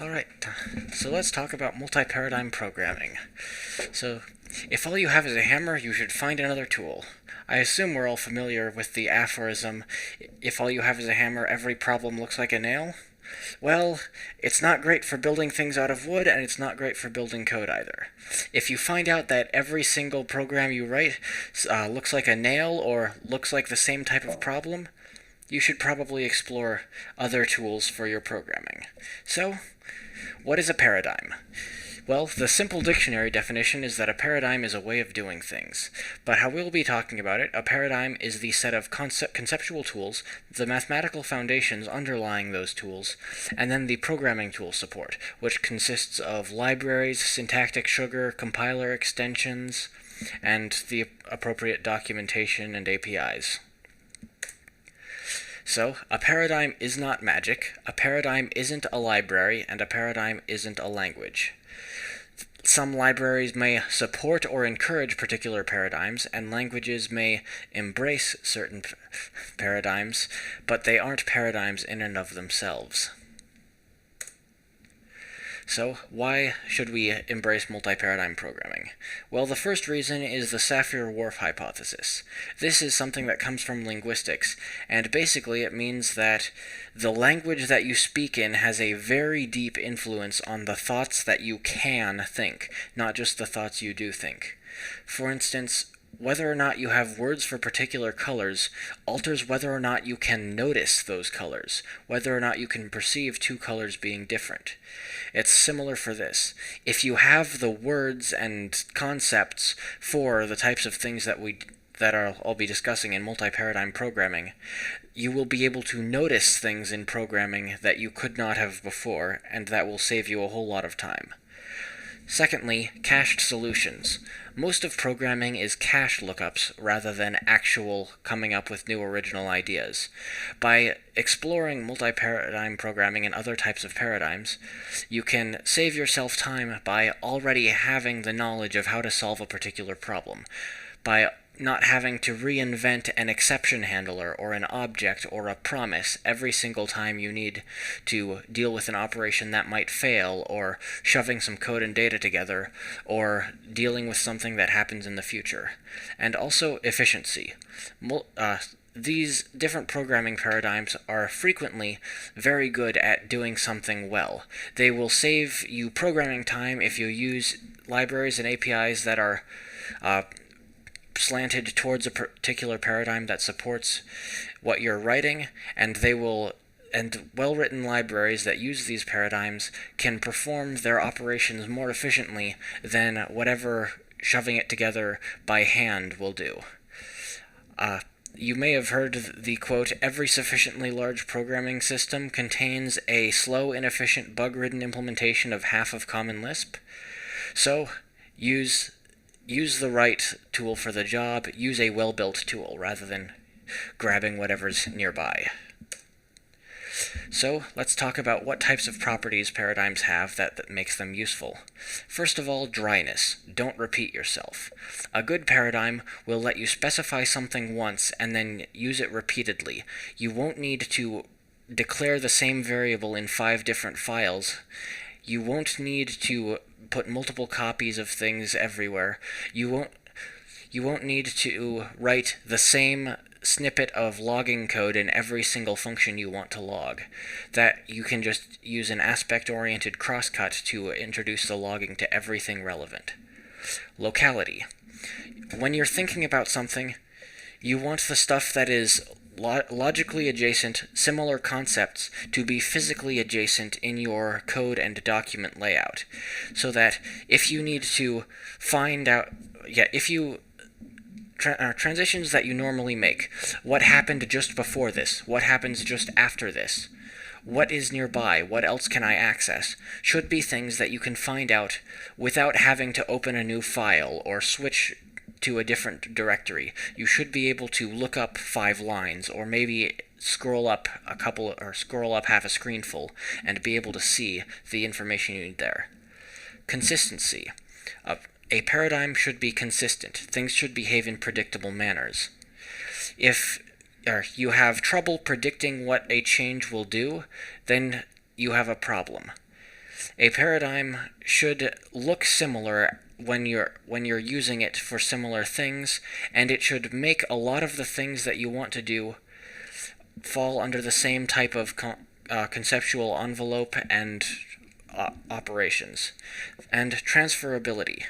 Alright, so let's talk about multi-paradigm programming. So, if all you have is a hammer, you should find another tool. I assume we're all familiar with the aphorism, if all you have is a hammer, every problem looks like a nail? Well, it's not great for building things out of wood, and it's not great for building code either. If you find out that every single program you write looks like a nail or looks like the same type of problem, you should probably explore other tools for your programming. So, what is a paradigm? Well, the simple dictionary definition is that a paradigm is a way of doing things. But how we'll be talking about it, a paradigm is the set of conceptual tools, the mathematical foundations underlying those tools, and then the programming tool support, which consists of libraries, syntactic sugar, compiler extensions, and the appropriate documentation and APIs. So, a paradigm is not magic, a paradigm isn't a library, and a paradigm isn't a language. Some libraries may support or encourage particular paradigms, and languages may embrace certain paradigms, but they aren't paradigms in and of themselves. So, why should we embrace multi-paradigm programming? Well, the first reason is the Sapir-Whorf hypothesis. This is something that comes from linguistics, and basically it means that the language that you speak in has a very deep influence on the thoughts that you can think, not just the thoughts you do think. For instance, whether or not you have words for particular colors alters whether or not you can notice those colors, whether or not you can perceive two colors being different. It's similar for this. If you have the words and concepts for the types of things that I'll be discussing in multi-paradigm programming, you will be able to notice things in programming that you could not have before, and that will save you a whole lot of time. Secondly, cached solutions. Most of programming is cache lookups rather than actual coming up with new original ideas. By exploring multi-paradigm programming and other types of paradigms, you can save yourself time by already having the knowledge of how to solve a particular problem, by not having to reinvent an exception handler or an object or a promise every single time you need to deal with an operation that might fail, or shoving some code and data together, or dealing with something that happens in the future. And also efficiency. These different programming paradigms are frequently very good at doing something well. They will save you programming time if you use libraries and APIs that are slanted towards a particular paradigm that supports what you're writing, and well-written libraries that use these paradigms can perform their operations more efficiently than whatever shoving it together by hand will do. You may have heard the quote, "Every sufficiently large programming system contains a slow, inefficient, bug-ridden implementation of half of Common Lisp." So, use the right tool for the job, use a well-built tool rather than grabbing whatever's nearby. So, let's talk about what types of properties paradigms have that makes them useful. First of all, dryness. Don't repeat yourself. A good paradigm will let you specify something once and then use it repeatedly. You won't need to declare the same variable in 5 different files. You won't need to put multiple copies of things everywhere. You won't need to write the same snippet of logging code in every single function you want to log. That you can just use an aspect-oriented crosscut to introduce the logging to everything relevant. Locality. When you're thinking about something, you want the stuff that is logically adjacent, similar concepts to be physically adjacent in your code and document layout, so that if you need to find out, transitions that you normally make, what happened just before this, what happens just after this, what is nearby, what else can I access, should be things that you can find out without having to open a new file or switch to a different directory. You should be able to look up 5 lines, or maybe scroll up half a screen full, and be able to see the information you need there. Consistency. A paradigm should be consistent. Things should behave in predictable manners. If you have trouble predicting what a change will do, then you have a problem. A paradigm should look similar when you're using it for similar things, and it should make a lot of the things that you want to do fall under the same type of conceptual envelope and operations. And transferability.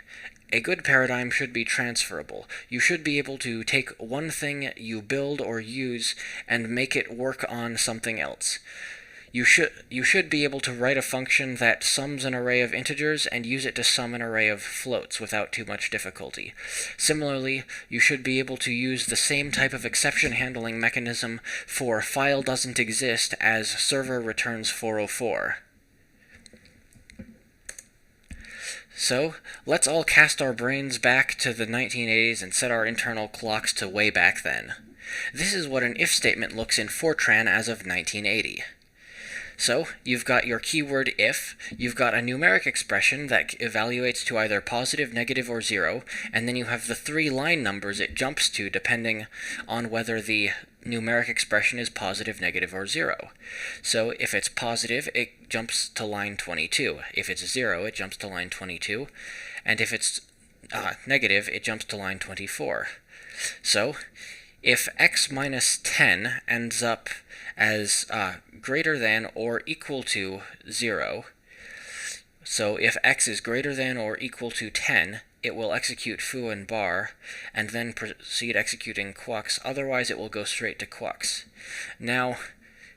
A good paradigm should be transferable. You should be able to take one thing you build or use and make it work on something else. You should be able to write a function that sums an array of integers and use it to sum an array of floats without too much difficulty. Similarly, you should be able to use the same type of exception handling mechanism for file doesn't exist as server returns 404. So, let's all cast our brains back to the 1980s and set our internal clocks to way back then. This is what an if statement looks in Fortran as of 1980. So, you've got your keyword if, you've got a numeric expression that evaluates to either positive, negative, or 0, and then you have the 3 line numbers it jumps to depending on whether the numeric expression is positive, negative, or 0. So, if it's positive, it jumps to line 22. If it's 0, it jumps to line 22. And if it's negative, it jumps to line 24. So, if x minus 10 ends up as greater than or equal to 0, so if x is greater than or equal to 10, it will execute foo and bar, and then proceed executing quux, otherwise it will go straight to quux. Now,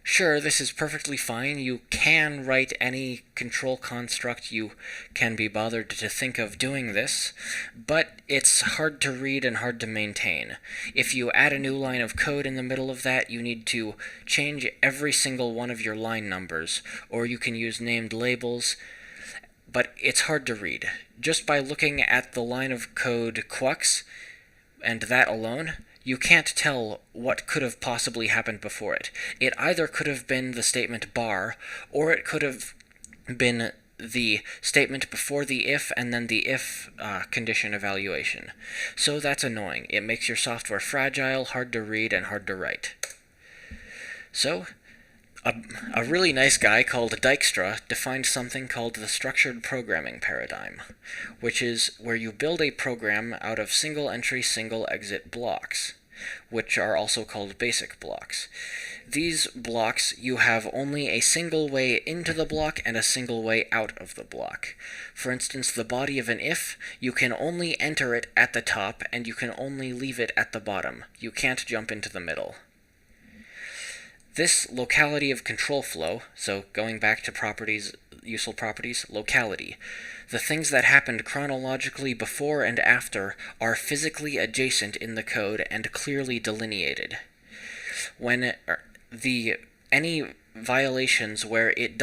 sure, this is perfectly fine. You can write any control construct you can be bothered to think of doing this, but it's hard to read and hard to maintain. If you add a new line of code in the middle of that, you need to change every single one of your line numbers, or you can use named labels, but it's hard to read. Just by looking at the line of code quux, and that alone, you can't tell what could have possibly happened before it. It either could have been the statement bar, or it could have been the statement before the if and then the if condition evaluation. So that's annoying. It makes your software fragile, hard to read, and hard to write. So, a really nice guy called Dijkstra defined something called the structured programming paradigm, which is where you build a program out of single-entry, single-exit blocks, which are also called basic blocks. These blocks, you have only a single way into the block and a single way out of the block. For instance, the body of an if, you can only enter it at the top, and you can only leave it at the bottom. You can't jump into the middle. This locality of control flow, so going back to properties, useful properties, locality. The things that happened chronologically before and after are physically adjacent in the code and clearly delineated. When any violations where it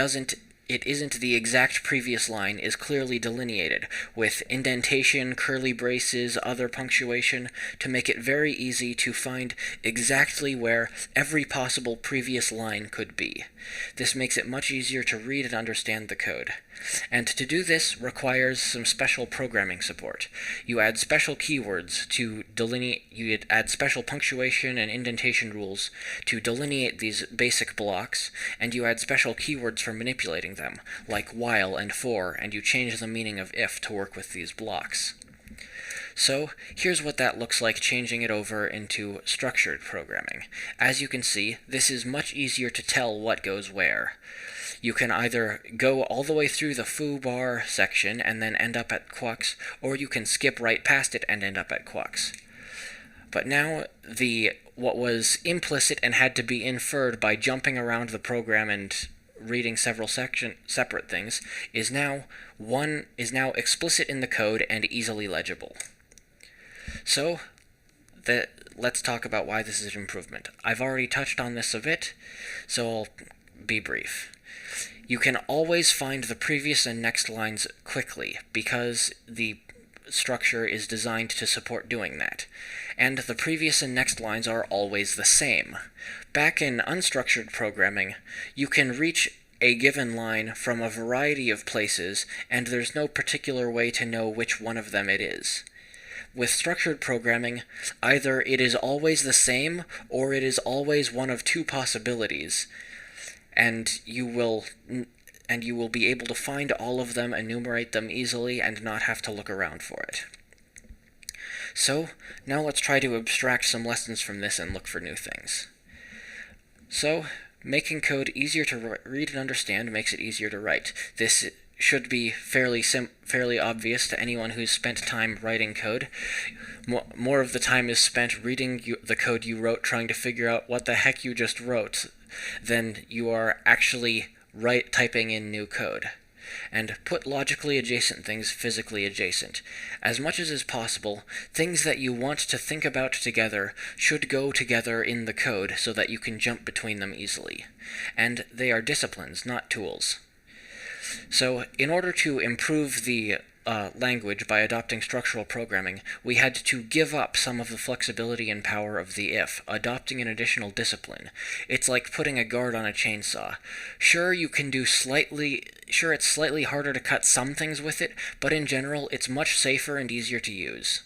isn't the exact previous line is clearly delineated, with indentation, curly braces, other punctuation, to make it very easy to find exactly where every possible previous line could be. This makes it much easier to read and understand the code. And to do this requires some special programming support. You add special keywords to delineate, you add special punctuation and indentation rules to delineate these basic blocks, and you add special keywords for manipulating them, like while and for, and you change the meaning of if to work with these blocks. So, here's what that looks like changing it over into structured programming. As you can see, this is much easier to tell what goes where. You can either go all the way through the foo bar section and then end up at quux, or you can skip right past it and end up at quux. But now, what was implicit and had to be inferred by jumping around the program and reading several separate things is now explicit in the code and easily legible. So, let's talk about why this is an improvement. I've already touched on this a bit, so I'll be brief. You can always find the previous and next lines quickly, because the structure is designed to support doing that. And the previous and next lines are always the same. Back in unstructured programming, you can reach a given line from a variety of places, and there's no particular way to know which one of them it is. With structured programming, either it is always the same, or it is always one of two possibilities, and you will and you will be able to find all of them, enumerate them easily, and not have to look around for it. So, now let's try to abstract some lessons from this and look for new things. So, making code easier to read and understand makes it easier to write. This should be fairly obvious to anyone who's spent time writing code. More of the time is spent reading the code you wrote, trying to figure out what the heck you just wrote, than you are actually typing in new code. And put logically adjacent things physically adjacent. As much as is possible, things that you want to think about together should go together in the code so that you can jump between them easily. And they are disciplines, not tools. So, in order to improve the language by adopting structural programming, we had to give up some of the flexibility and power of the if, adopting an additional discipline. It's like putting a guard on a chainsaw. Sure, it's slightly harder to cut some things with it, but in general, it's much safer and easier to use.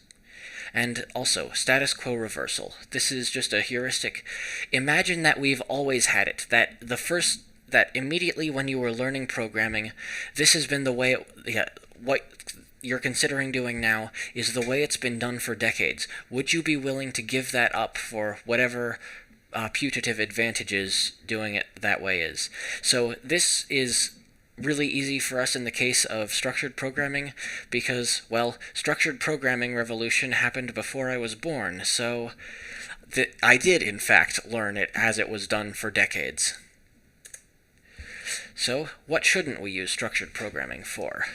And also, status quo reversal. This is just a heuristic. Imagine that we've always had it, that immediately when you were learning programming, this has been the way what you're considering doing now is the way it's been done for decades. Would you be willing to give that up for whatever putative advantages doing it that way is? So this is really easy for us in the case of structured programming because, well, structured programming revolution happened before I was born, so I did, in fact, learn it as it was done for decades. So, what shouldn't we use structured programming for?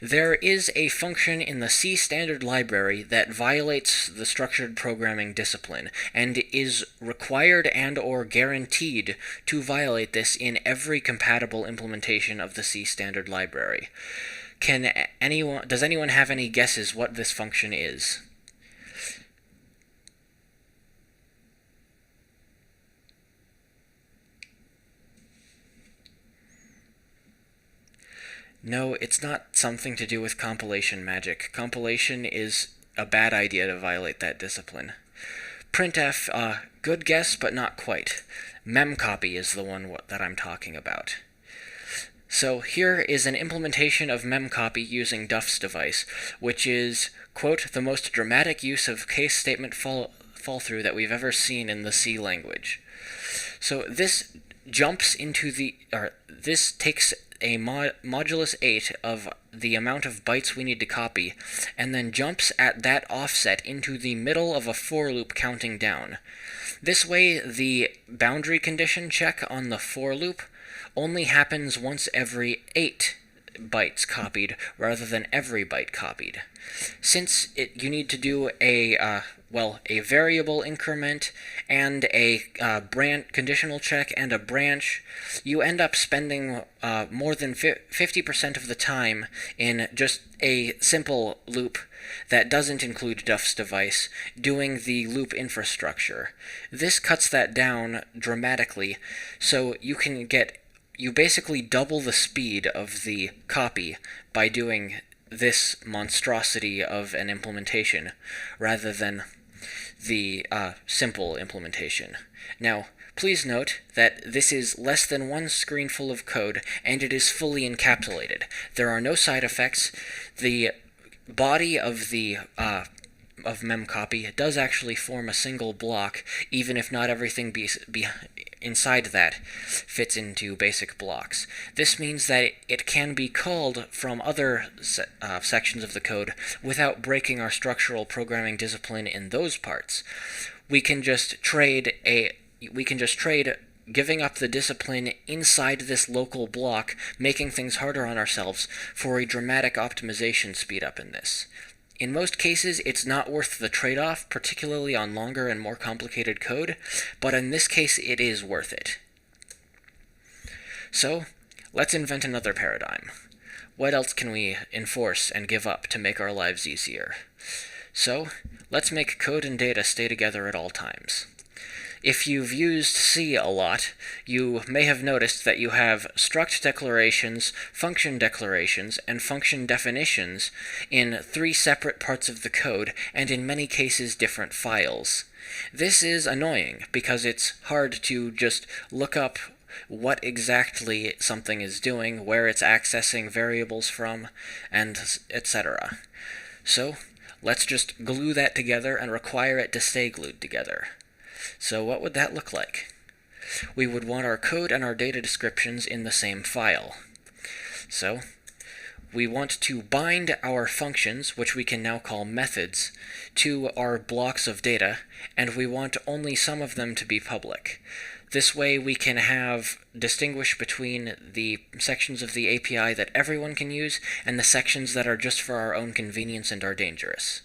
There is a function in the C standard library that violates the structured programming discipline, and is required and/or guaranteed to violate this in every compatible implementation of the C standard library. Does anyone have any guesses what this function is? No, it's not something to do with compilation magic. Compilation is a bad idea to violate that discipline. Printf, good guess, but not quite. Memcopy is the one that I'm talking about. So here is an implementation of memcopy using Duff's device, which is, quote, the most dramatic use of case statement fall-through that we've ever seen in the C language. So this this takes a modulus 8 of the amount of bytes we need to copy, and then jumps at that offset into the middle of a for loop counting down. This way, the boundary condition check on the for loop only happens once every 8 bytes copied, rather than every byte copied. Since you need to do a variable increment and a conditional check and a branch, you end up spending more than 50% of the time in just a simple loop that doesn't include Duff's device, doing the loop infrastructure. This cuts that down dramatically, so you basically double the speed of the copy by doing this monstrosity of an implementation, rather than the simple implementation. Now, please note that this is less than one screenful of code, and it is fully encapsulated. There are no side effects. The body of memcopy does actually form a single block, even if not everything inside that fits into basic blocks. This means that it can be called from other sections of the code without breaking our structural programming discipline in those parts. We can just trade giving up the discipline inside this local block, making things harder on ourselves, for a dramatic optimization speed-up in this. In most cases, it's not worth the trade-off, particularly on longer and more complicated code, but in this case, it is worth it. So, let's invent another paradigm. What else can we enforce and give up to make our lives easier? So, let's make code and data stay together at all times. If you've used C a lot, you may have noticed that you have struct declarations, function declarations, and function definitions in 3 separate parts of the code, and in many cases different files. This is annoying, because it's hard to just look up what exactly something is doing, where it's accessing variables from, and etc. So let's just glue that together and require it to stay glued together. So what would that look like? We would want our code and our data descriptions in the same file. So we want to bind our functions, which we can now call methods, to our blocks of data, and we want only some of them to be public. This way we can distinguish between the sections of the API that everyone can use and the sections that are just for our own convenience and are dangerous.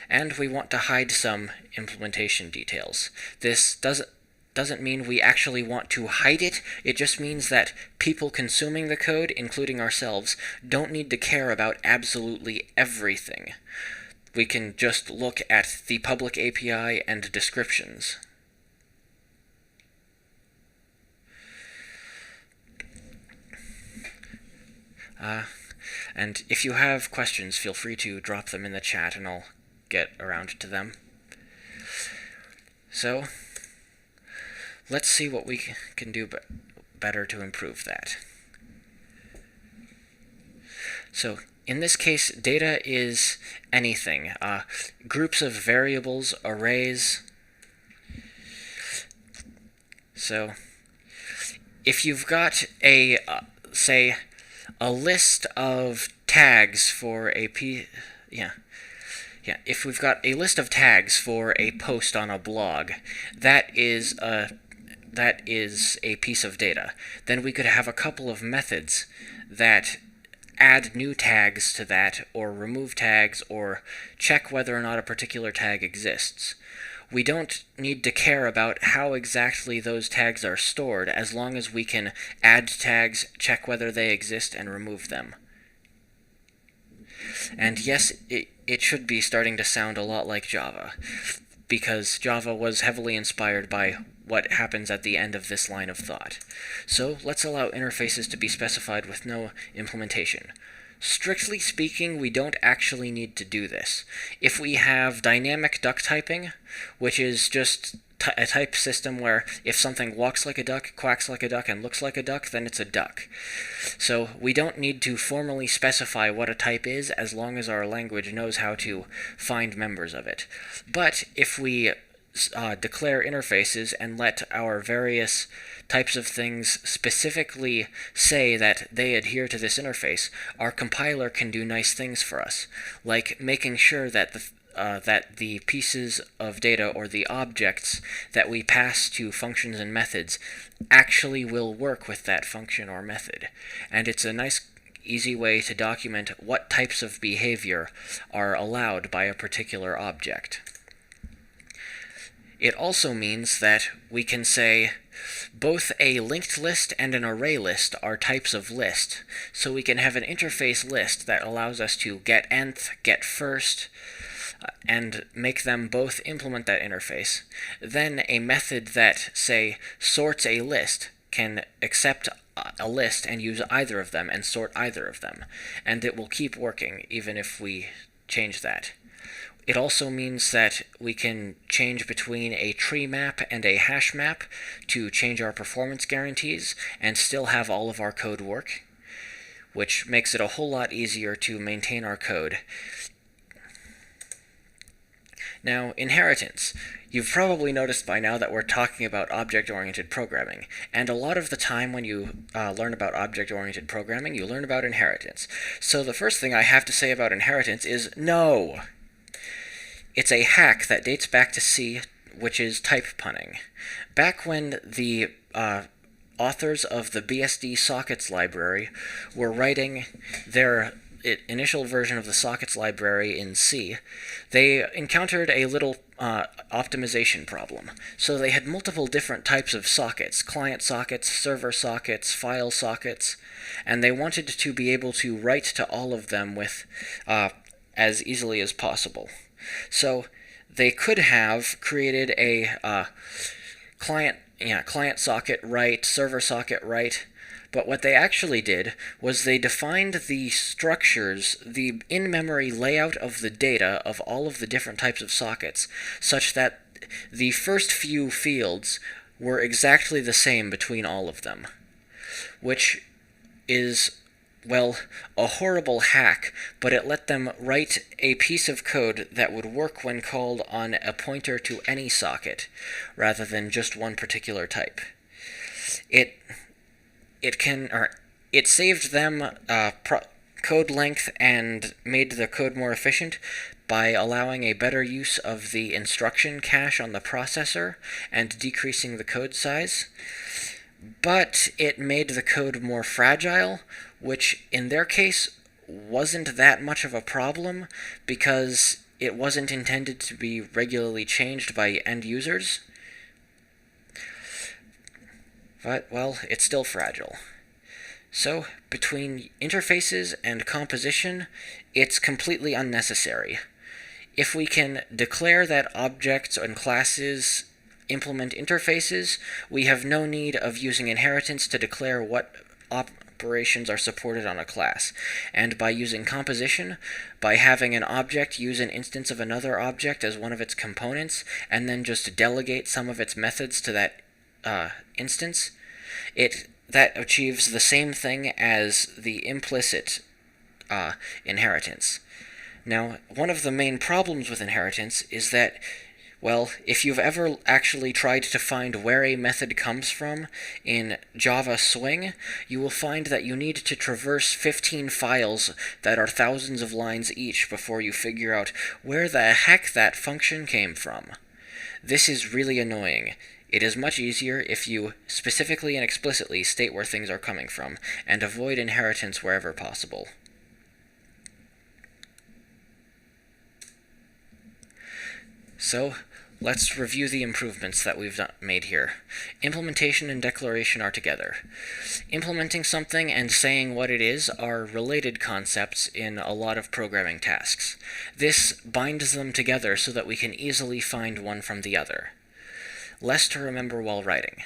And we want to hide some implementation details. This doesn't mean we actually want to hide it. It just means that people consuming the code, including ourselves, don't need to care about absolutely everything. We can just look at the public API and descriptions. And if you have questions, feel free to drop them in the chat and I'll get around to them. So let's see what we can do better to improve that. So in this case, data is anything. Groups of variables, arrays. So if you've got say, a list of tags for if we've got a list of tags for a post on a blog, that is a piece of data. Then we could have a couple of methods that add new tags to that, or remove tags, or check whether or not a particular tag exists. We don't need to care about how exactly those tags are stored, as long as we can add tags, check whether they exist, and remove them. And yes, it should be starting to sound a lot like Java, because Java was heavily inspired by what happens at the end of this line of thought. So let's allow interfaces to be specified with no implementation. Strictly speaking, we don't actually need to do this. If we have dynamic duck typing, which is just a type system where if something walks like a duck, quacks like a duck, and looks like a duck, then it's a duck. So we don't need to formally specify what a type is as long as our language knows how to find members of it. But if we declare interfaces and let our various types of things specifically say that they adhere to this interface, our compiler can do nice things for us, like making sure that the pieces of data or the objects that we pass to functions and methods actually will work with that function or method. And it's a nice, easy way to document what types of behavior are allowed by a particular object. It also means that we can say both a linked list and an array list are types of list, so we can have an interface list that allows us to get nth, get first, and make them both implement that interface. Then a method that, say, sorts a list can accept a list and use either of them and sort either of them, and it will keep working even if we change that. It also means that we can change between a tree map and a hash map to change our performance guarantees and still have all of our code work, which makes it a whole lot easier to maintain our code. Now, inheritance. You've probably noticed by now that we're talking about object-oriented programming, and a lot of the time when you learn about object-oriented programming, you learn about inheritance. So the first thing I have to say about inheritance is no! It's a hack that dates back to C, which is type punning. Back when the authors of the BSD sockets library were writing their initial version of the sockets library in C, they encountered a little optimization problem. So they had multiple different types of sockets, client sockets, server sockets, file sockets, and they wanted to be able to write to all of them with as easily as possible. So they could have created a client socket write, server socket write, but what they actually did was they defined the structures, the in-memory layout of the data of all of the different types of sockets, such that the first few fields were exactly the same between all of them, which is, well, a horrible hack, but it let them write a piece of code that would work when called on a pointer to any socket, rather than just one particular type. It saved them code length and made the code more efficient by allowing a better use of the instruction cache on the processor and decreasing the code size. But it made the code more fragile, which in their case wasn't that much of a problem because it wasn't intended to be regularly changed by end users. But, well, it's still fragile. So, between interfaces and composition, it's completely unnecessary. If we can declare that objects and classes implement interfaces, we have no need of using inheritance to declare what operations are supported on a class. And by using composition, by having an object use an instance of another object as one of its components, and then just delegate some of its methods to that instance, that achieves the same thing as the implicit inheritance. Now, one of the main problems with inheritance is that, well, if you've ever actually tried to find where a method comes from in Java Swing, you will find that you need to traverse 15 files that are thousands of lines each before you figure out where the heck that function came from. This is really annoying. It is much easier if you specifically and explicitly state where things are coming from, and avoid inheritance wherever possible. So, let's review the improvements that we've made here. Implementation and declaration are together. Implementing something and saying what it is are related concepts in a lot of programming tasks. This binds them together so that we can easily find one from the other. Less to remember while writing.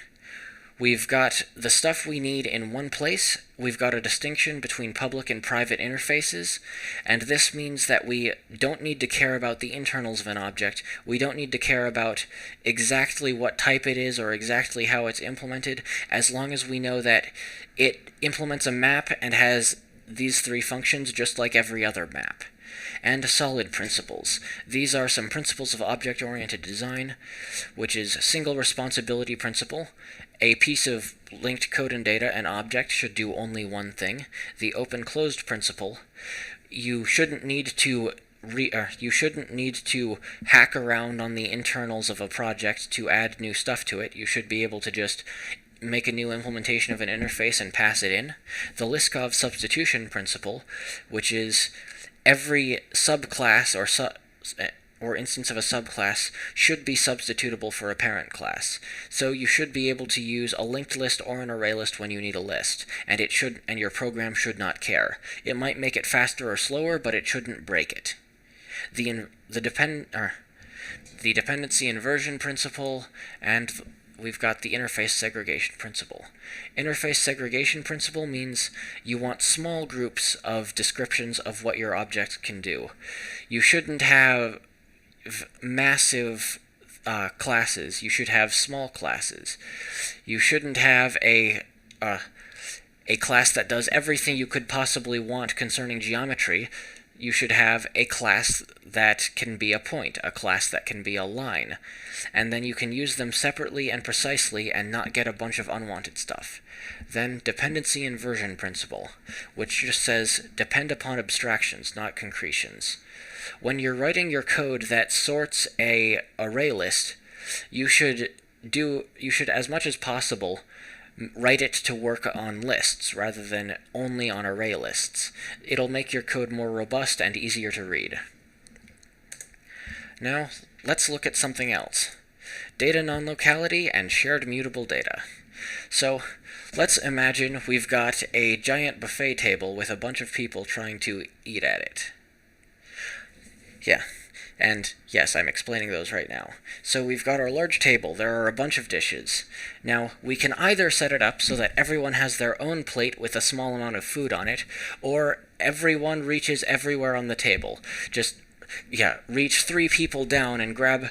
We've got the stuff we need in one place, we've got a distinction between public and private interfaces, and this means that we don't need to care about the internals of an object, we don't need to care about exactly what type it is or exactly how it's implemented, as long as we know that it implements a map and has these three functions just like every other map. And solid principles. These are some principles of object-oriented design, which is single responsibility principle. A piece of linked code and data, an object, should do only one thing. The open-closed principle. You shouldn't need to hack around on the internals of a project to add new stuff to it. You should be able to just make a new implementation of an interface and pass it in. The Liskov substitution principle, which is every subclass or instance of a subclass should be substitutable for a parent class. So you should be able to use a linked list or an array list when you need a list, and your program should not care. It might make it faster or slower, but it shouldn't break it. The dependency inversion principle, and we've got the interface segregation principle. Interface segregation principle means you want small groups of descriptions of what your object can do. You shouldn't have massive classes. You should have small classes. You shouldn't have a class that does everything you could possibly want concerning geometry. You should have a class that can be a point, a class that can be a line, and then you can use them separately and precisely and not get a bunch of unwanted stuff. Then dependency inversion principle, which just says depend upon abstractions, not concretions. When you're writing your code that sorts a array list, you should as much as possible write it to work on lists rather than only on array lists. It'll make your code more robust and easier to read. Now, let's look at something else. Data non-locality and shared mutable data. So, let's imagine we've got a giant buffet table with a bunch of people trying to eat at it. Yeah. And yes, I'm explaining those right now. So we've got our large table. There are a bunch of dishes. Now, we can either set it up so that everyone has their own plate with a small amount of food on it, or everyone reaches everywhere on the table. Just, reach 3 people down and grab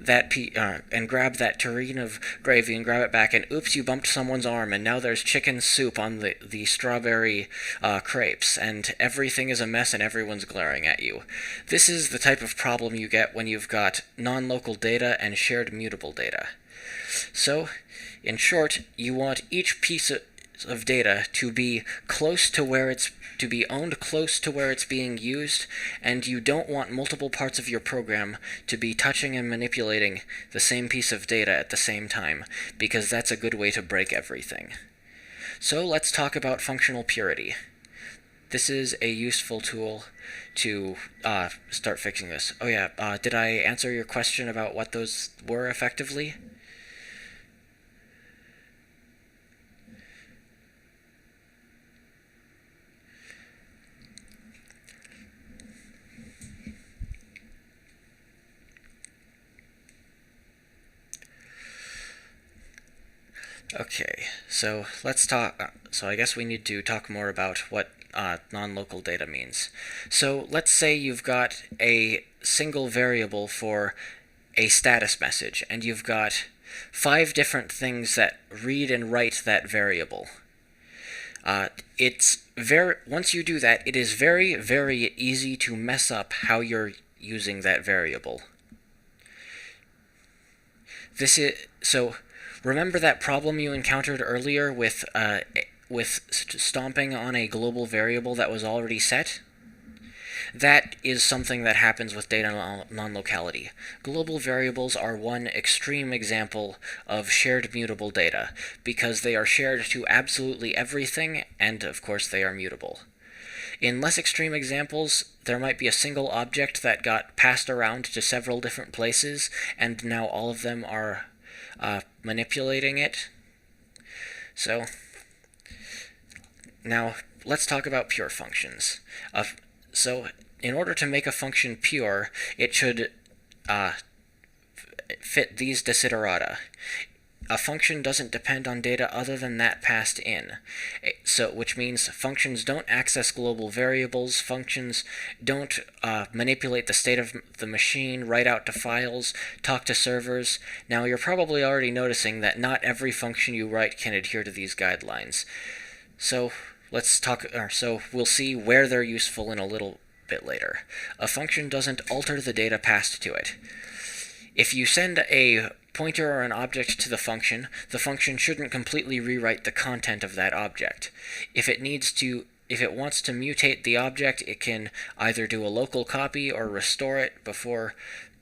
and grab that tureen of gravy and grab it back, and oops, you bumped someone's arm, and now there's chicken soup on the strawberry crepes, and everything is a mess and everyone's glaring at you. This is the type of problem you get when you've got non-local data and shared mutable data. So, in short, you want each piece of data to be owned close to where it's being used, and you don't want multiple parts of your program to be touching and manipulating the same piece of data at the same time, because that's a good way to break everything. So let's talk about functional purity. This is a useful tool to start fixing this. Oh yeah, did I answer your question about what those were effectively? Okay, so let's talk. So I guess we need to talk more about what non-local data means. So let's say you've got a single variable for a status message, and you've got 5 different things that read and write that variable. Once you do that, it is very, very easy to mess up how you're using that variable. Remember that problem you encountered earlier with stomping on a global variable that was already set? That is something that happens with data non-locality. Global variables are one extreme example of shared mutable data, because they are shared to absolutely everything, and of course they are mutable. In less extreme examples, there might be a single object that got passed around to several different places, and now all of them are manipulating it. So, now let's talk about pure functions. So, in order to make a function pure, it should fit these desiderata. A function doesn't depend on data other than that passed in, which means functions don't access global variables, functions don't manipulate the state of the machine, write out to files, talk to servers. Now you're probably already noticing that not every function you write can adhere to these guidelines. So we'll see where they're useful in a little bit later. A function doesn't alter the data passed to it. If you send a pointer or an object to the function shouldn't completely rewrite the content of that object. If it wants to mutate the object, it can either do a local copy or restore it before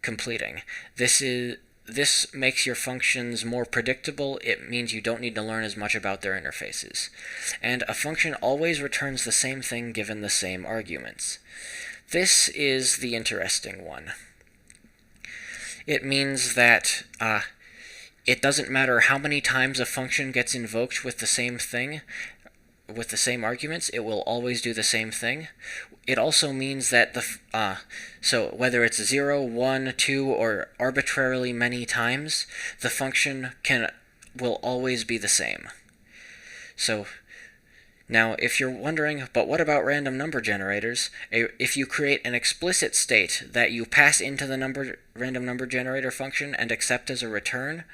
completing. This makes your functions more predictable. It means you don't need to learn as much about their interfaces. And a function always returns the same thing given the same arguments. This is the interesting one. It means that it doesn't matter how many times a function gets invoked with the same thing, with the same arguments, it will always do the same thing. It also means that so whether it's 0, 1, 2, or arbitrarily many times, the function will always be the same. So now, if you're wondering, but what about random number generators? If you create an explicit state that you pass into the random number generator function and accept as a return,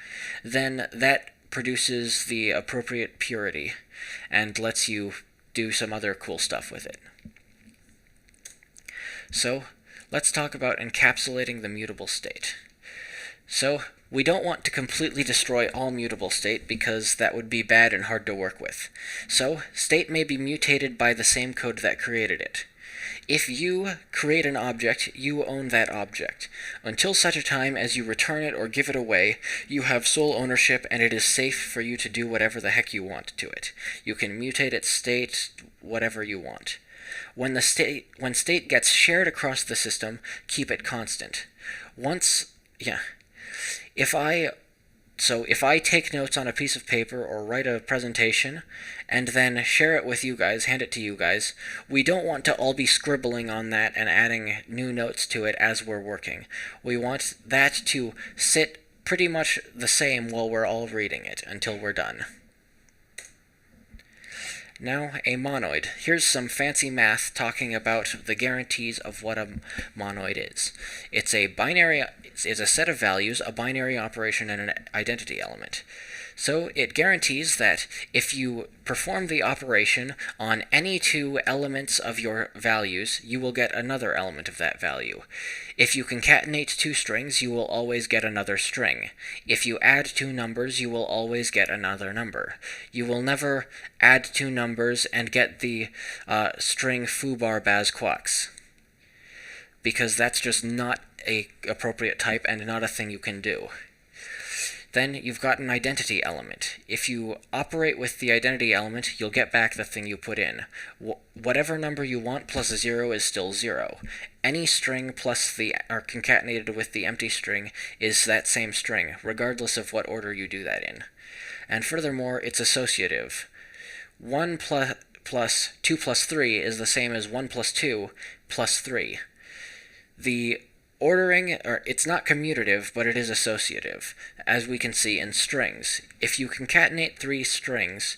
then that produces the appropriate purity and lets you do some other cool stuff with it. So, let's talk about encapsulating the mutable state. So, we don't want to completely destroy all mutable state because that would be bad and hard to work with. So, state may be mutated by the same code that created it. If you create an object, you own that object. Until such a time as you return it or give it away, you have sole ownership and it is safe for you to do whatever the heck you want to it. You can mutate its state, whatever you want. When state gets shared across the system, keep it constant. If I take notes on a piece of paper or write a presentation and then share it with you guys, hand it to you guys, we don't want to all be scribbling on that and adding new notes to it as we're working. We want that to sit pretty much the same while we're all reading it until we're done. Now, a monoid. Here's some fancy math talking about the guarantees of what a monoid is. It's a binary is a set of values, a binary operation, and an identity element. So it guarantees that if you perform the operation on any two elements of your values, you will get another element of that value. If you concatenate two strings, you will always get another string. If you add two numbers, you will always get another number. You will never add two numbers and get the string foobar baz quax, because that's just not a appropriate type and not a thing you can do. Then you've got an identity element. If you operate with the identity element, you'll get back the thing you put in. Whatever number you want plus a 0 is still 0. Any string plus or concatenated with the empty string is that same string, regardless of what order you do that in. And furthermore, it's associative. 1 plus 2 plus 3 is the same as 1 plus 2 plus 3. The ordering, it's not commutative, but it is associative, as we can see in strings. If you concatenate three strings,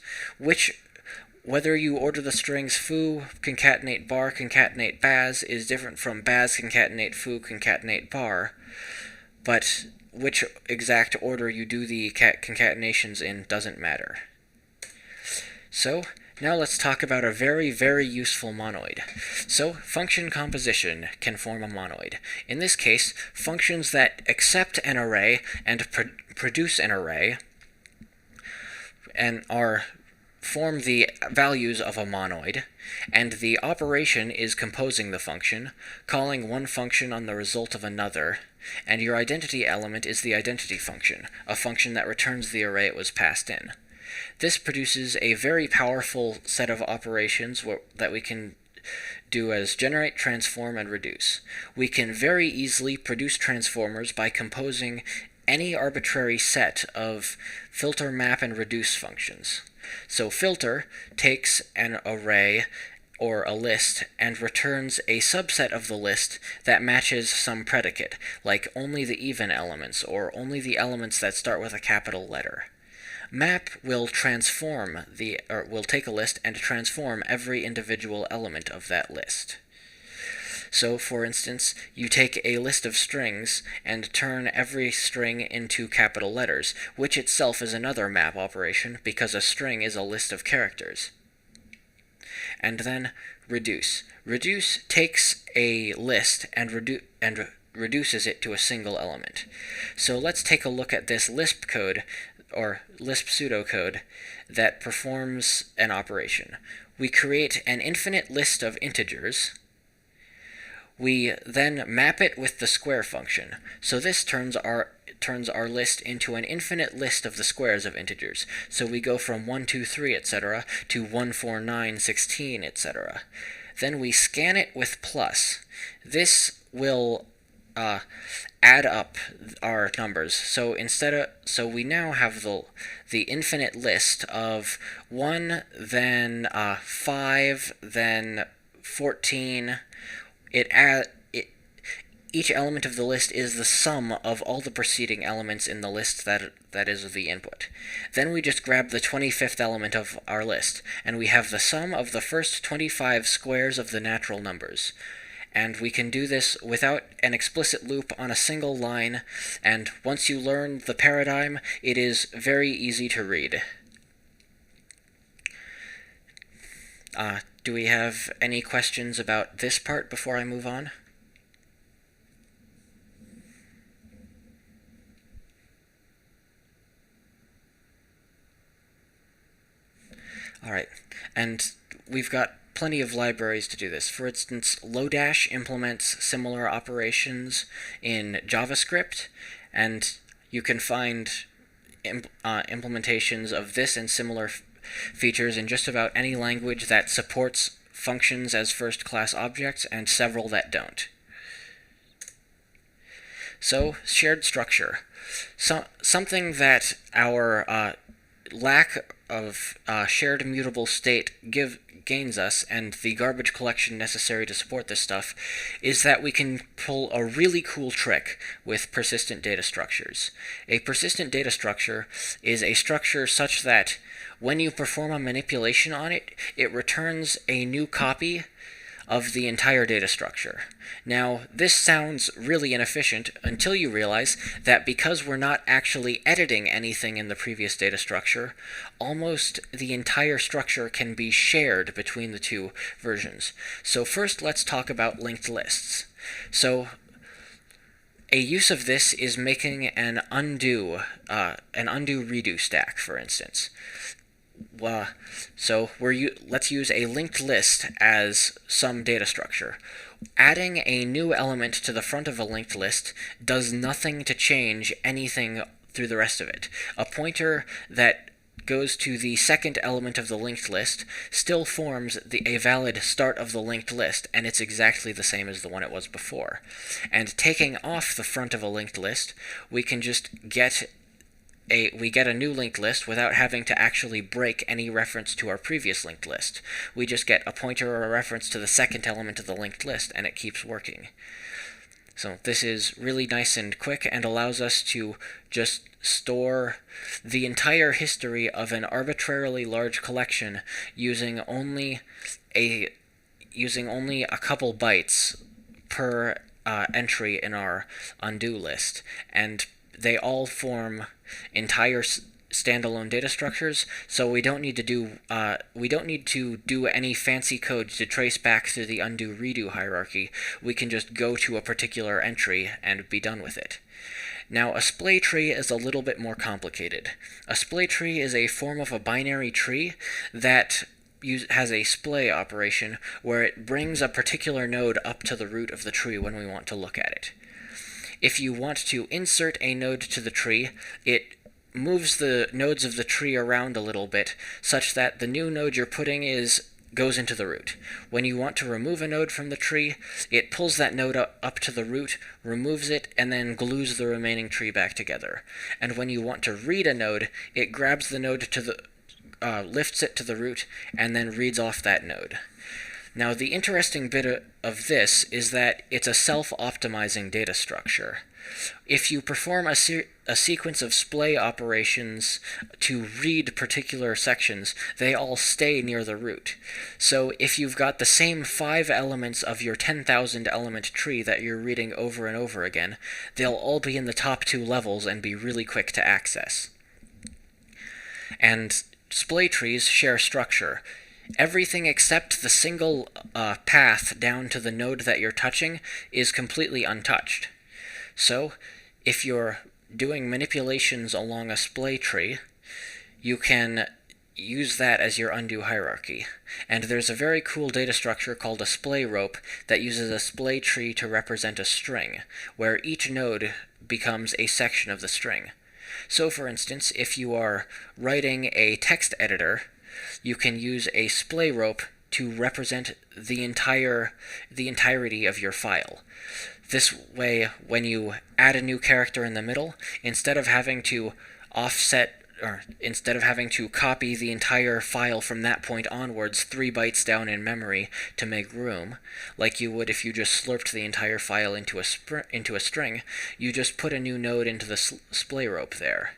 whether you order the strings foo, concatenate bar, concatenate baz, is different from baz, concatenate foo, concatenate bar, but which exact order you do the concatenations in doesn't matter. So, now let's talk about a very, very useful monoid. So, function composition can form a monoid. In this case, functions that accept an array and produce an array and form the values of a monoid, and the operation is composing the function, calling one function on the result of another, and your identity element is the identity function, a function that returns the array it was passed in. This produces a very powerful set of operations that we can do as generate, transform, and reduce. We can very easily produce transformers by composing any arbitrary set of filter, map, and reduce functions. So filter takes an array or a list and returns a subset of the list that matches some predicate, like only the even elements or only the elements that start with a capital letter. Map will will take a list and transform every individual element of that list. So, for instance, you take a list of strings and turn every string into capital letters, which itself is another map operation because a string is a list of characters. And then reduce. Reduce takes a list and reduces it to a single element. So let's take a look at this Lisp code, or Lisp pseudocode, that performs an operation. We create an infinite list of integers. We then map it with the square function. So this turns our list into an infinite list of the squares of integers. So we go from 1, 2, 3, etc. to 1, 4, 9, 16, etc. Then we scan it with plus. This will add up our numbers. So we now have the infinite list of 1, then 5, then 14. Each element of the list is the sum of all the preceding elements in the list that is the input. Then we just grab the 25th element of our list, and we have the sum of the first 25 squares of the natural numbers. And we can do this without an explicit loop on a single line, and once you learn the paradigm, it is very easy to read. Do we have any questions about this part before I move on? Alright, and we've got plenty of libraries to do this. For instance, Lodash implements similar operations in JavaScript, and you can find implementations of this and similar features in just about any language that supports functions as first-class objects, and several that don't. So, shared structure. Something that our lack of shared immutable state gains us, and the garbage collection necessary to support this stuff, is that we can pull a really cool trick with persistent data structures. A persistent data structure is a structure such that when you perform a manipulation on it, it returns a new copy of the entire data structure. Now, this sounds really inefficient until you realize that because we're not actually editing anything in the previous data structure, almost the entire structure can be shared between the two versions. So first, let's talk about linked lists. So a use of this is making an undo redo stack, for instance. So let's use a linked list as some data structure. Adding a new element to the front of a linked list does nothing to change anything through the rest of it. A pointer that goes to the second element of the linked list still forms a valid start of the linked list, and it's exactly the same as the one it was before. And taking off the front of a linked list, we can just get a new linked list without having to actually break any reference to our previous linked list. We just get a pointer or a reference to the second element of the linked list, and it keeps working. So this is really nice and quick and allows us to just store the entire history of an arbitrarily large collection using only a couple bytes per entry in our undo list, and they all form entire standalone data structures, so we don't need to do any fancy code to trace back through the undo redo hierarchy. We can just go to a particular entry and be done with it. Now, a splay tree is a little bit more complicated. A splay tree is a form of a binary tree that has a splay operation where it brings a particular node up to the root of the tree when we want to look at it. If you want to insert a node to the tree, it moves the nodes of the tree around a little bit such that the new node you're putting goes into the root. When you want to remove a node from the tree, it pulls that node up to the root, removes it, and then glues the remaining tree back together. And when you want to read a node, it grabs the node lifts it to the root, and then reads off that node. Now, the interesting bit of this is that it's a self-optimizing data structure. If you perform a sequence of splay operations to read particular sections, they all stay near the root. So if you've got the same 5 elements of your 10,000 element tree that you're reading over and over again, they'll all be in the top 2 levels and be really quick to access. And splay trees share structure. Everything except the single path down to the node that you're touching is completely untouched. So, if you're doing manipulations along a splay tree, you can use that as your undo hierarchy. And there's a very cool data structure called a splay rope that uses a splay tree to represent a string, where each node becomes a section of the string. So, for instance, if you are writing a text editor, you can use a splay rope to represent the entirety of your file. This way, when you add a new character in the middle, instead of having to copy the entire file from that point onwards 3 bytes down in memory to make room, like you would if you just slurped the entire file into a string, you just put a new node into the splay rope there.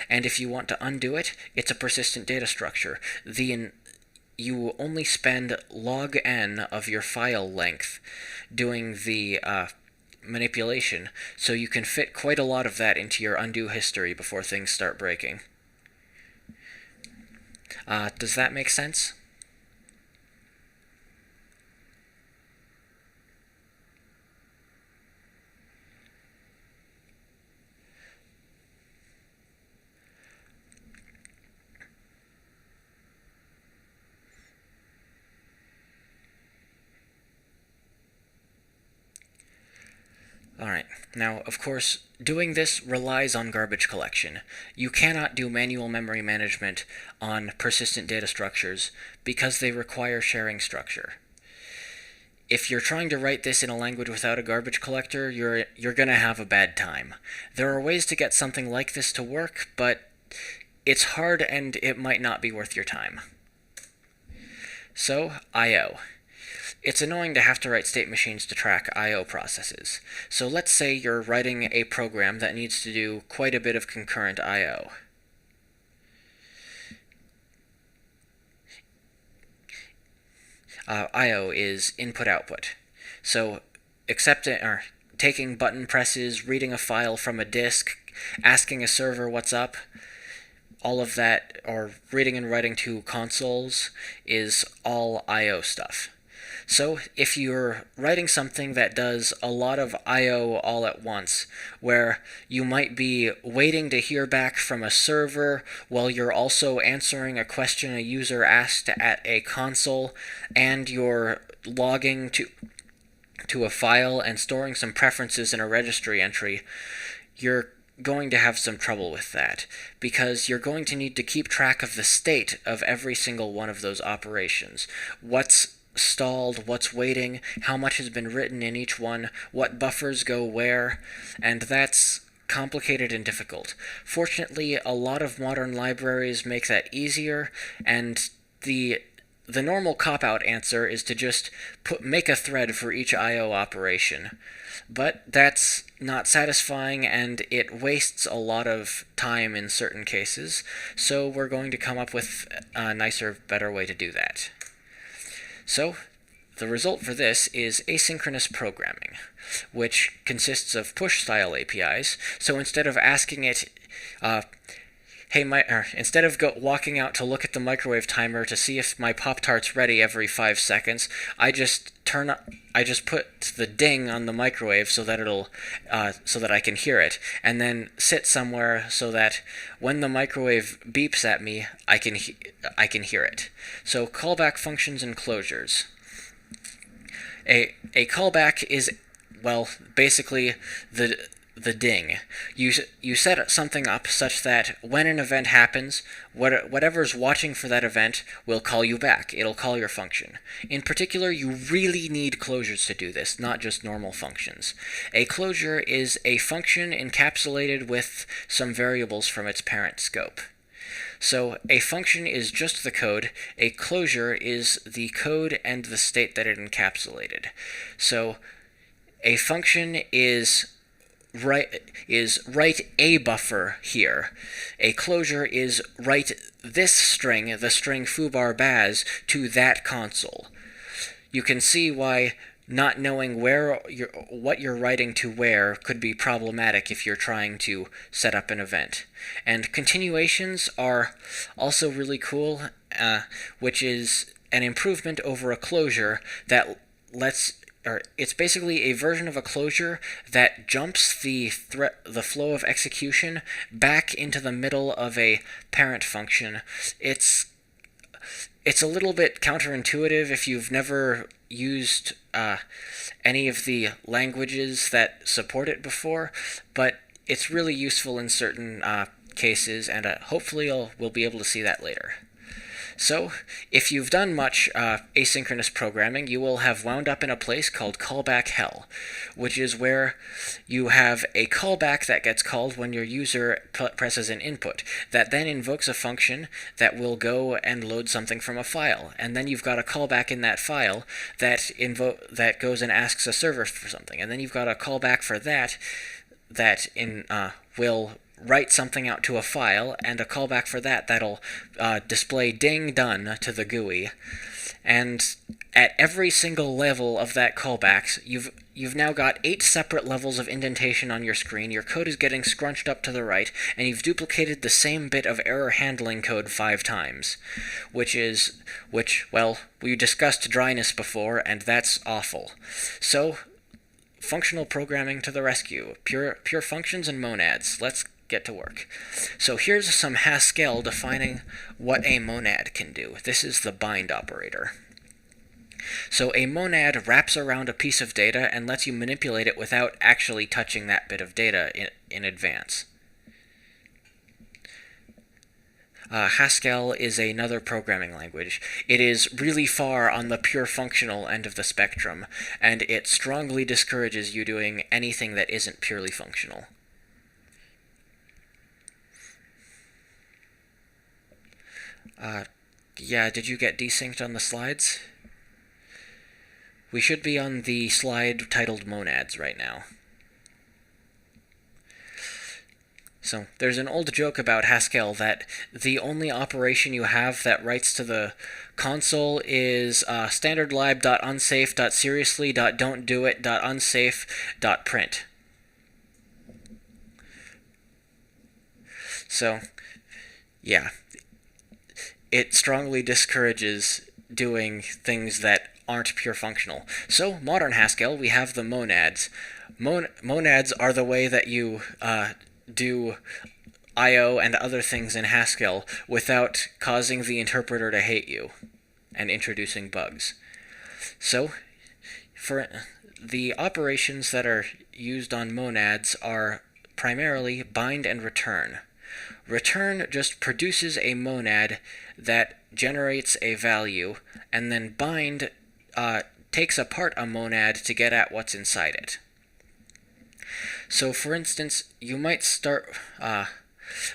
And if you want to undo it, it's a persistent data structure. You only spend log n of your file length doing the manipulation, so you can fit quite a lot of that into your undo history before things start breaking. Does that make sense? Alright, now, of course, doing this relies on garbage collection. You cannot do manual memory management on persistent data structures because they require sharing structure. If you're trying to write this in a language without a garbage collector, you're going to have a bad time. There are ways to get something like this to work, but it's hard and it might not be worth your time. So, I/O. It's annoying to have to write state machines to track I/O processes. So let's say you're writing a program that needs to do quite a bit of concurrent I/O. I/O is input-output. So taking button presses, reading a file from a disk, asking a server what's up, all of that, or reading and writing to consoles, is all I/O stuff. So if you're writing something that does a lot of I/O all at once, where you might be waiting to hear back from a server while you're also answering a question a user asked at a console, and you're logging to a file and storing some preferences in a registry entry, you're going to have some trouble with that, because you're going to need to keep track of the state of every single one of those operations. What's stalled, what's waiting, how much has been written in each one, what buffers go where, and that's complicated and difficult. Fortunately, a lot of modern libraries make that easier, and the normal cop-out answer is to just make a thread for each I/O operation. But that's not satisfying, and it wastes a lot of time in certain cases, so we're going to come up with a nicer, better way to do that. So, the result for this is asynchronous programming, which consists of push-style APIs. So instead of asking it, instead of walking out to look at the microwave timer to see if my Pop-Tart's ready every 5 seconds, I just put the ding on the microwave so that I can hear it, and then sit somewhere so that when the microwave beeps at me, I can hear it. So callback functions and closures. A callback is, well, basically the ding. You set something up such that when an event happens, whatever's watching for that event will call you back. It'll call your function. In particular, you really need closures to do this, not just normal functions. A closure is a function encapsulated with some variables from its parent scope. So a function is just the code. A closure is the code and the state that it encapsulated. So a function is write a buffer here. A closure is write this string, the string foobar baz, to that console. You can see why not knowing what you're writing to where could be problematic if you're trying to set up an event. And continuations are also really cool, which is an improvement over a closure that it's basically a version of a closure that jumps the flow of execution back into the middle of a parent function. It's a little bit counterintuitive if you've never used any of the languages that support it before, but it's really useful in certain cases, and hopefully we'll be able to see that later. So, if you've done much asynchronous programming, you will have wound up in a place called callback hell, which is where you have a callback that gets called when your user presses an input, that then invokes a function that will go and load something from a file, and then you've got a callback in that file that goes and asks a server for something, and then you've got a callback for that will write something out to a file, and a callback for that'll display ding done to the GUI. And at every single level of that callbacks, you've now got 8 separate levels of indentation on your screen. Your code is getting scrunched up to the right, and you've duplicated the same bit of error handling code 5 times, which we discussed dryness before, and that's awful. So, functional programming to the rescue. Pure functions and monads. Let's get to work. So here's some Haskell defining what a monad can do. This is the bind operator. So a monad wraps around a piece of data and lets you manipulate it without actually touching that bit of data in advance. Haskell is another programming language. It is really far on the pure functional end of the spectrum, and it strongly discourages you doing anything that isn't purely functional. Did you get desynced on the slides? We should be on the slide titled Monads right now. So there's an old joke about Haskell that the only operation you have that writes to the console is standardlib.unsafe.seriously.don'tdoit.unsafe.print. So, yeah, it strongly discourages doing things that aren't pure functional. So, modern Haskell, we have the monads. Monads are the way that you do I/O and other things in Haskell without causing the interpreter to hate you and introducing bugs. So, for the operations that are used on monads are primarily bind and return. Return just produces a monad that generates a value, and then bind takes apart a monad to get at what's inside it. So, for instance, you might start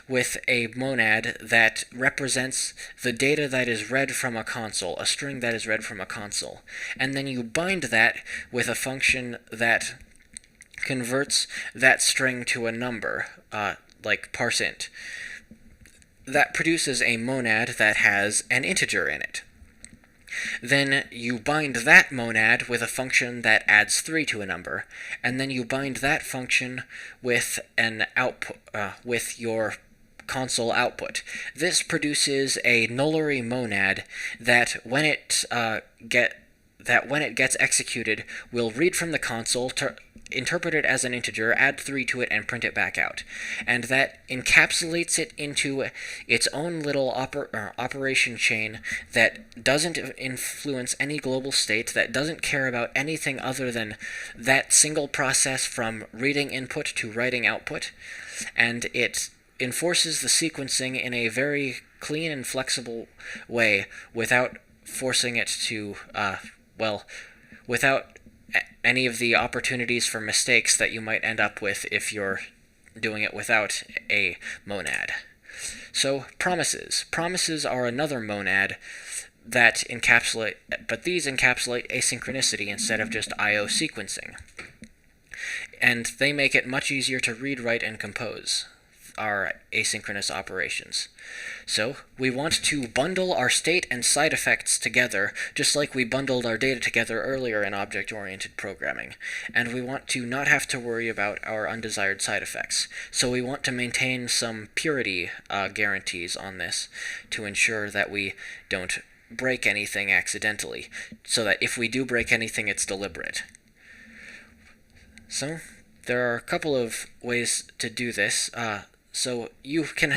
with a monad that represents the data that is read from a console, a string that is read from a console, and then you bind that with a function that converts that string to a number, like parseInt. That produces a monad that has an integer in it. Then you bind that monad with a function that adds 3 to a number, and then you bind that function with an output, with your console output. This produces a nullary monad that when it gets executed will read from the console, interpret it as an integer, add 3 to it, and print it back out. And that encapsulates it into its own little operation chain that doesn't influence any global state, that doesn't care about anything other than that single process from reading input to writing output, and it enforces the sequencing in a very clean and flexible way without forcing it to, without any of the opportunities for mistakes that you might end up with if you're doing it without a monad. So, promises. Promises are another monad that encapsulate, but these encapsulate asynchronicity instead of just I/O sequencing. And they make it much easier to read, write, and compose our asynchronous operations. So, we want to bundle our state and side effects together, just like we bundled our data together earlier in object-oriented programming. And we want to not have to worry about our undesired side effects. So we want to maintain some purity guarantees on this to ensure that we don't break anything accidentally, so that if we do break anything, it's deliberate. So, there are a couple of ways to do this. So you can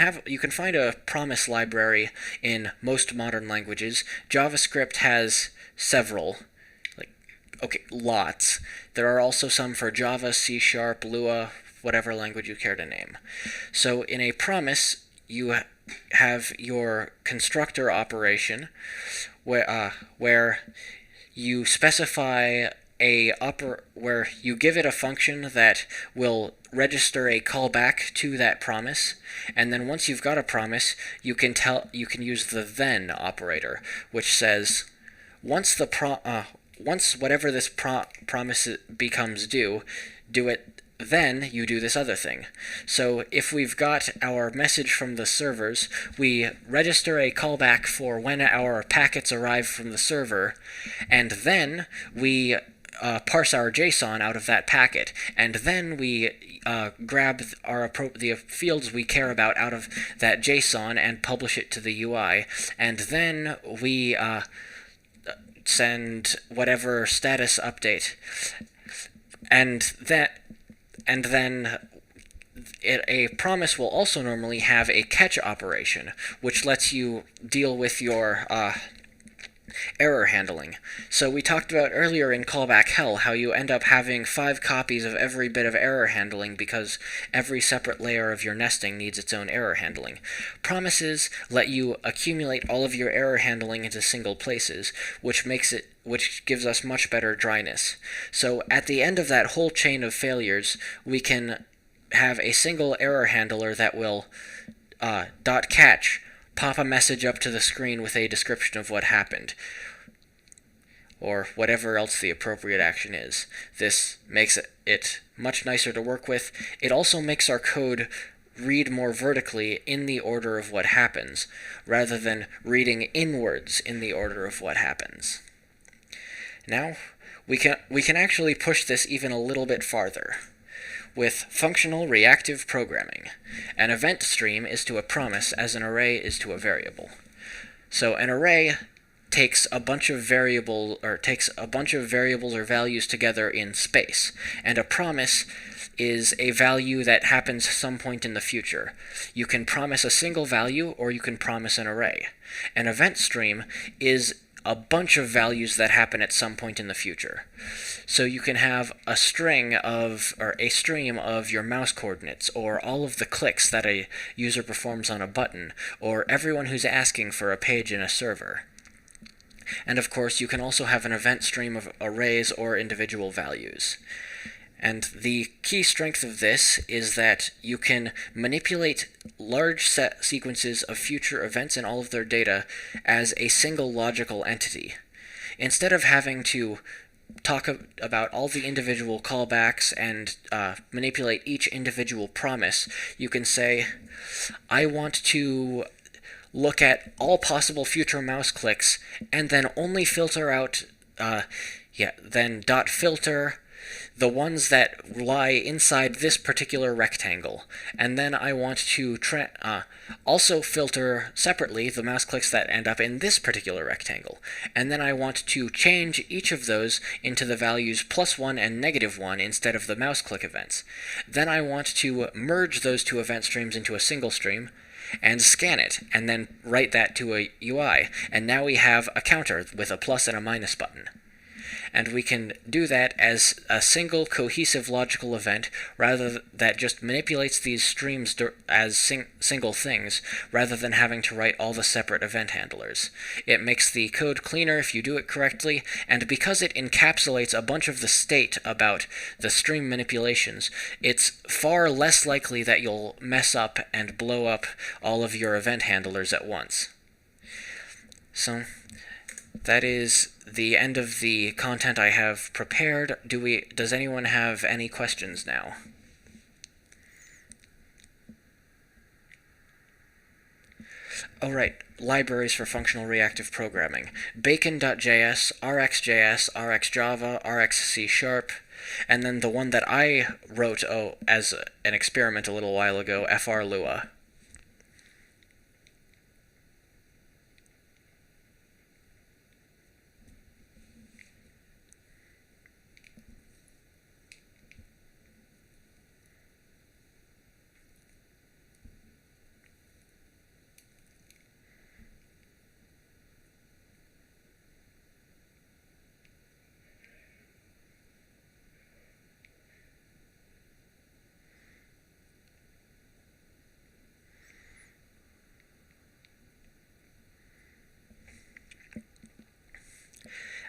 find a promise library in most modern languages. JavaScript has several, lots. There are also some for Java, C#, Lua, whatever language you care to name. So in a promise, you have your constructor operation, where you specify where you give it a function that will register a callback to that promise, and then once you've got a promise, you can use the then operator, which says once whatever this promise becomes due, do it. Then you do this other thing. So if we've got our message from the servers, we register a callback for when our packets arrive from the server, and then we parse our JSON out of that packet, and then we grab the fields we care about out of that JSON and publish it to the UI, and then we send whatever status update, and then a promise will also normally have a catch operation, which lets you deal with your error handling. So we talked about earlier in callback hell how you end up having 5 copies of every bit of error handling because every separate layer of your nesting needs its own error handling. Promises let you accumulate all of your error handling into single places, which gives us much better dryness. So at the end of that whole chain of failures, we can have a single error handler that will .catch pop a message up to the screen with a description of what happened, or whatever else the appropriate action is. This makes it much nicer to work with. It also makes our code read more vertically in the order of what happens, rather than reading inwards in the order of what happens. Now, we can actually push this even a little bit farther. With functional reactive programming, an event stream is to a promise as an array is to a variable. So an array takes a bunch of variables or values together in space, and a promise is a value that happens some point in the future. You can promise a single value, or you can promise an array. An event stream is a bunch of values that happen at some point in the future. So you can have a stream of your mouse coordinates, or all of the clicks that a user performs on a button, or everyone who's asking for a page in a server. And of course, you can also have an event stream of arrays or individual values. And the key strength of this is that you can manipulate large set sequences of future events and all of their data as a single logical entity. Instead of having to talk about all the individual callbacks and manipulate each individual promise, you can say, I want to look at all possible future mouse clicks and then only filter out, then .filter the ones that lie inside this particular rectangle, and then I want to also filter separately the mouse clicks that end up in this particular rectangle, and then I want to change each of those into the values +1 and -1 instead of the mouse click events. Then I want to merge those two event streams into a single stream, and scan it, and then write that to a UI, and now we have a counter with a plus and a minus button. And we can do that as a single cohesive logical event, rather that just manipulates these streams as single things, rather than having to write all the separate event handlers. It makes the code cleaner if you do it correctly, and because it encapsulates a bunch of the state about the stream manipulations, it's far less likely that you'll mess up and blow up all of your event handlers at once. So that is the end of the content I have prepared. Does anyone have any questions now? Oh, right. Libraries for functional reactive programming. Bacon.js, RxJS, RxJava, RxC#, and then the one that I wrote as an experiment a little while ago, frlua.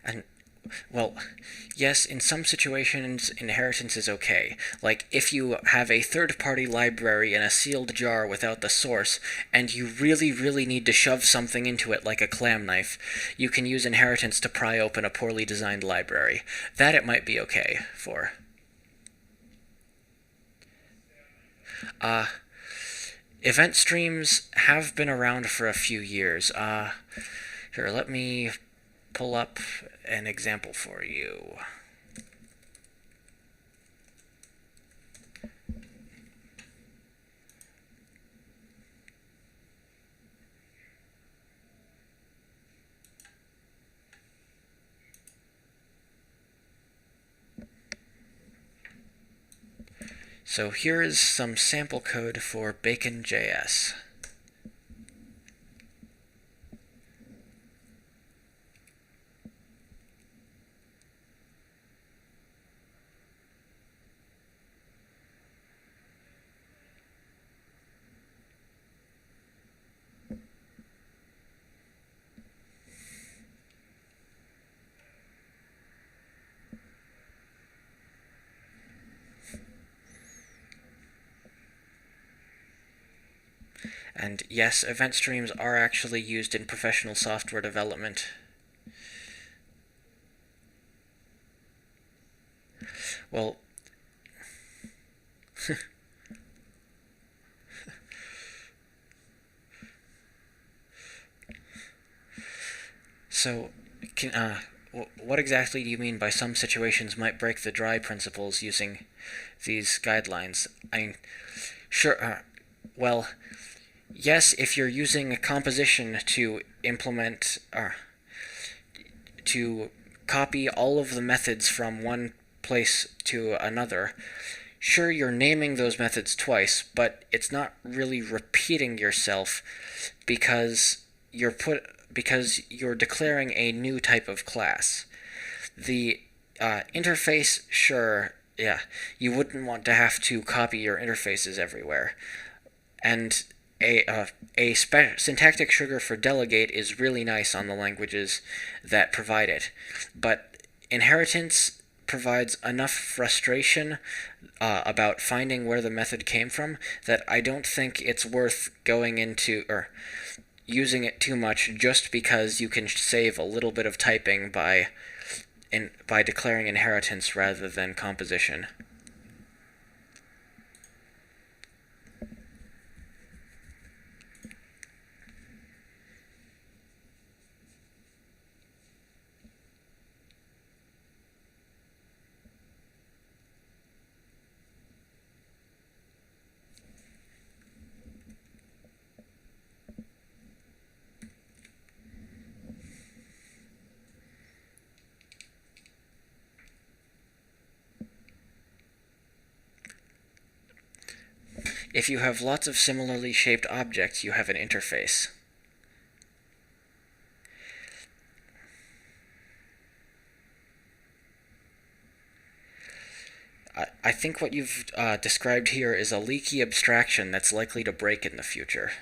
And, well, yes, in some situations, inheritance is okay. Like, if you have a third-party library in a sealed jar without the source, and you really, really need to shove something into it like a clam knife, you can use inheritance to pry open a poorly designed library. That it might be okay for. Event streams have been around for a few years. Here, let me pull up an example for you. So here is some sample code for Bacon.js. And yes, event streams are actually used in professional software development. Well, So, what exactly do you mean by some situations might break the dry principles using these guidelines? I mean, sure, well, yes, if you're using a composition to implement, to copy all of the methods from one place to another, sure, you're naming those methods twice, but it's not really repeating yourself because you're declaring a new type of class. The interface, sure, yeah, you wouldn't want to have to copy your interfaces everywhere. And syntactic sugar for delegate is really nice on the languages that provide it. But inheritance provides enough frustration about finding where the method came from that I don't think it's worth going into or using it too much just because you can save a little bit of typing by declaring inheritance rather than composition. If you have lots of similarly shaped objects, you have an interface. I think what you've described here is a leaky abstraction that's likely to break in the future.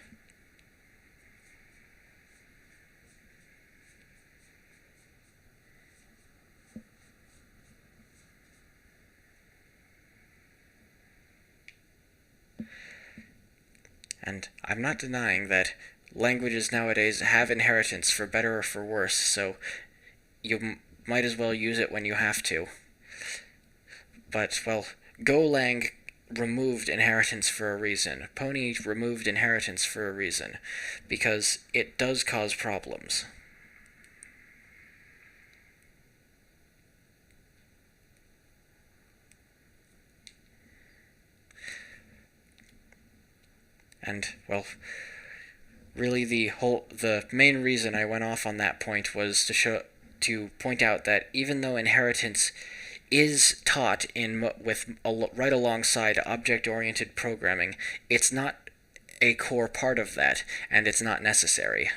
And I'm not denying that languages nowadays have inheritance for better or for worse, so you might as well use it when you have to. But, well, Golang removed inheritance for a reason. Pony removed inheritance for a reason, because it does cause problems. And, well, really the main reason I went off on that point was to point out that even though inheritance is taught right alongside object-oriented programming, it's not a core part of that, and it's not necessary.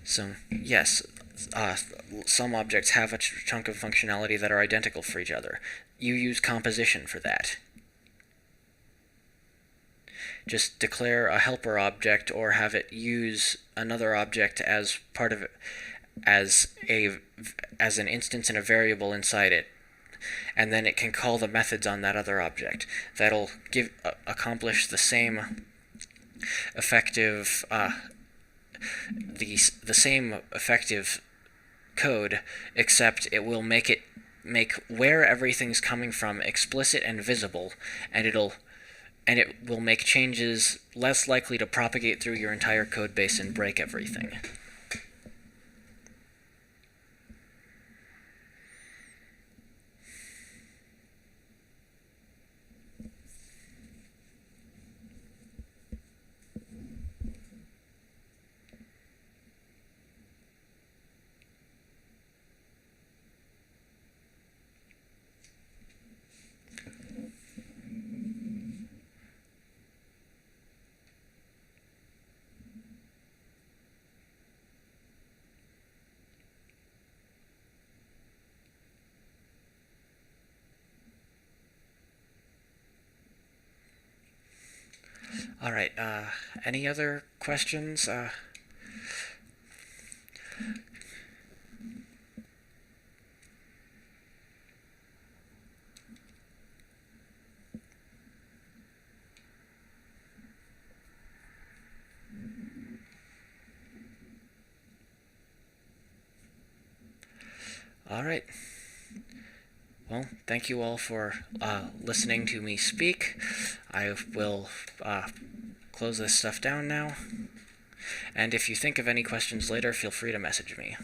So, yes, some objects have a chunk of functionality that are identical for each other. You use composition for that. Just declare a helper object or have it use another object as part of it, as an instance in a variable inside it, and then it can call the methods on that other object. That'll accomplish the same effective the same effective code, except it will make where everything's coming from explicit and visible, and it will make changes less likely to propagate through your entire code base and break everything. All right. Any other questions? All right. Well, thank you all for listening to me speak. I will close this stuff down now. And if you think of any questions later, feel free to message me.